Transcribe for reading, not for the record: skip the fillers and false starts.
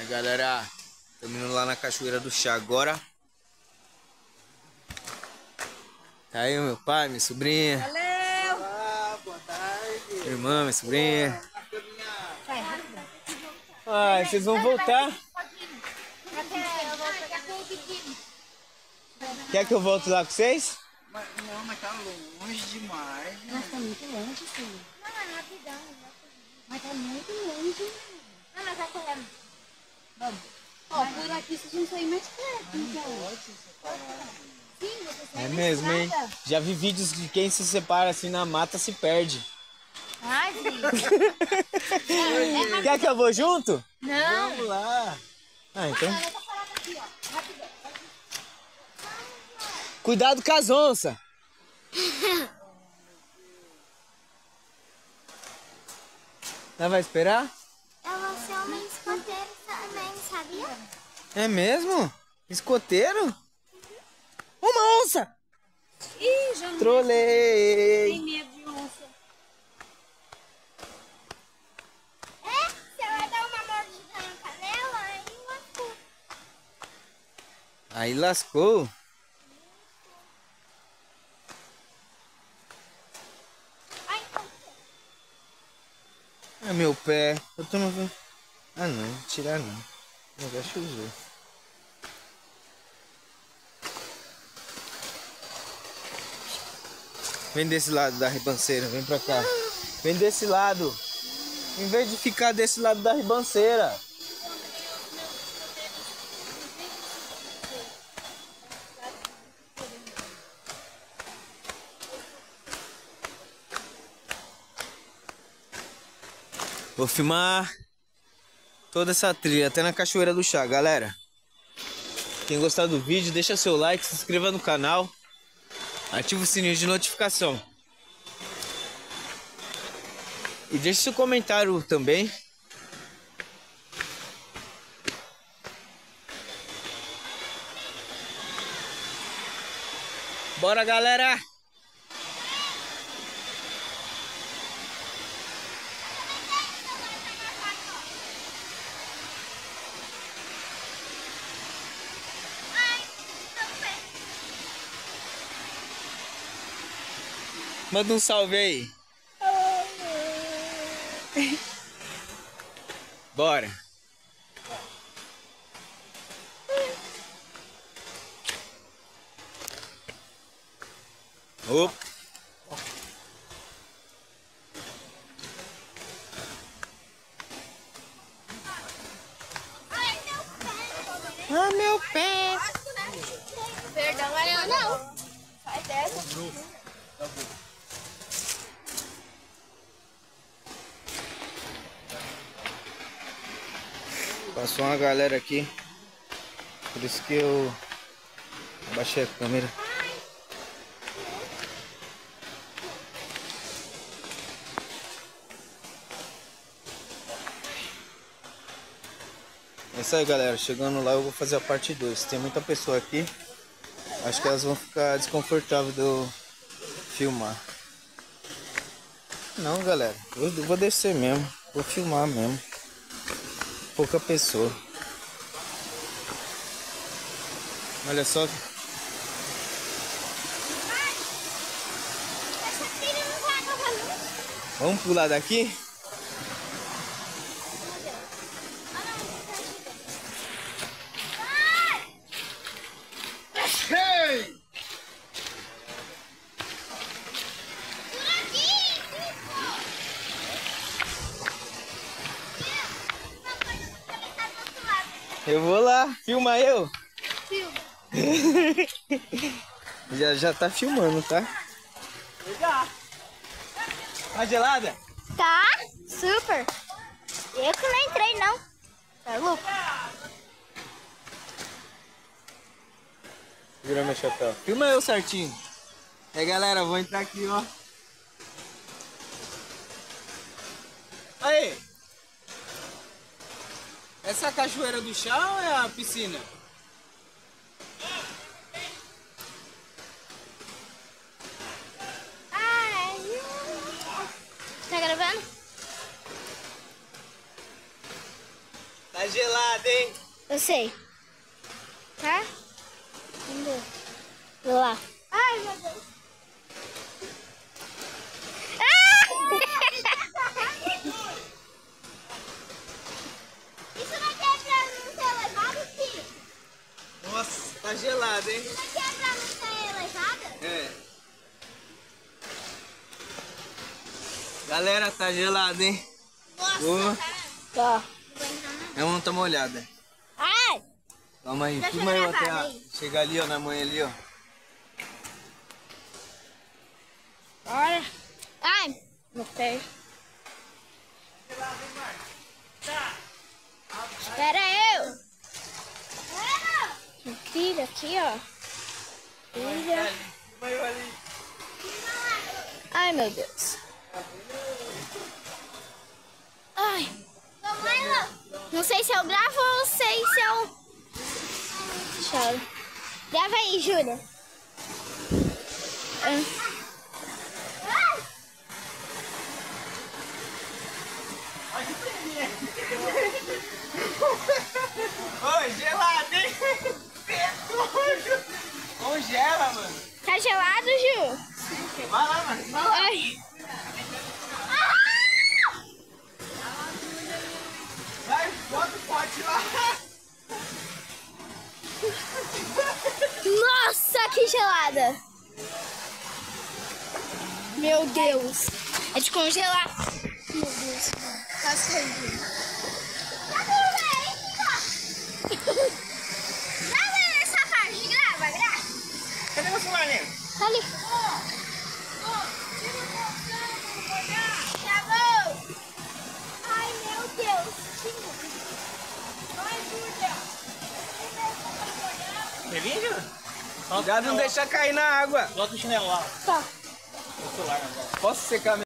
Galera, estamos indo lá na Cachoeira do Chá agora. Tá aí o meu pai, minha sobrinha. Valeu! Olá, boa tarde. Minha irmã, minha sobrinha. Vai, rápido. Ai, vocês vão voltar? Quer que eu volte lá com vocês? Não, mas tá longe demais. Mas tá muito longe, filho. Não, é rapidão. Mas tá muito longe. Não, mas vai correndo. Vamos. Ó, por aqui se a gente sair mais perto, então. Sim, você sai É na mesmo, hein? estrada. Já vi vídeos de quem se separa assim na mata se perde. Ai, filho. Quer que eu vou junto? Não. Vamos lá. Ah, então. Ela tá parada aqui, ó. Rapidão. Cuidado com as onças. Ela vai esperar? Eu vou ser uma escoteira também, sabia? É mesmo? Escoteiro? Uma onça! Ih, já não Trolei! tem medo de onça. É? Você vai dar uma mordida na canela, aí lascou. Aí lascou. Ai, então. É meu pé. Eu tô no... Ah não, tirar não. O negócio usou. Vem desse lado da ribanceira, vem pra cá. Vem desse lado. Em vez de ficar desse lado da ribanceira. Vou filmar toda essa trilha, até na Cachoeira do Chá, galera. Quem gostar do vídeo, deixa seu like, se inscreva no canal. Ativa o sininho de notificação. E deixe seu comentário também. Bora, galera! Manda um salve aí. Bora. Opa. Ah, meu pé. Perdão, Ariana, não. Sai dessa. Passou uma galera aqui. Por isso que eu abaixei a câmera. É isso aí, galera. Chegando lá eu vou fazer a parte 2. Tem muita pessoa aqui. Acho que elas vão ficar desconfortáveis de eu filmar. Não, galera. Eu vou descer mesmo. Vou filmar mesmo. Pouca pessoa. Olha só. Essa filha não vai acabar nunca. Vamos pular daqui? Hey! Por aqui. Eu vou lá. Filma eu. Filma. Já tá filmando, tá? Tá gelada? Tá? Super. Eu que não entrei, não. Tá louco? Segura meu chapéu. Filma eu certinho. Aí, galera, vou entrar aqui, ó. Aí! Essa é a Cachoeira do Chá ou é a piscina? Tá gravando? Tá Tá gelado, hein? Eu sei. Tá? Vou lá. Ai, meu Deus. Isso daqui é pra não ser levado, filho? Nossa, tá gelado, hein? Isso daqui é pra não ser levada? É. Galera, tá gelado, hein? Nossa, Boa. Tá. Vamos dar uma olhada. Ai! Calma aí, Deixa filma eu eu até gravar, vem. chegar ali, ó, na mãe ali, ó. Bora. Ai! Meu pé. Espera eu. Trilha aqui, ó. Trilha. Ai, meu Deus. Ai. Não sei se eu gravo ou sei se eu... Choro. Grava aí, Júlia. Oi, gelado, hein? Congela, mano. Tá gelado, Ju? Vai lá, mano. Vai lá. Ai. Vai, bota o pote lá. Nossa, que gelada! Meu Deus! É de congelar! Meu Deus! Quase caiu! Grava essa parte! Grava! Cadê meu celular, nego? Tá ali! Travou! Ai, meu Deus! Vai, Júlia! Quer vir, Júlio? Cuidado, não deixar cair na água. Bota o chinelo lá. Tá. O celular agora. Posso secar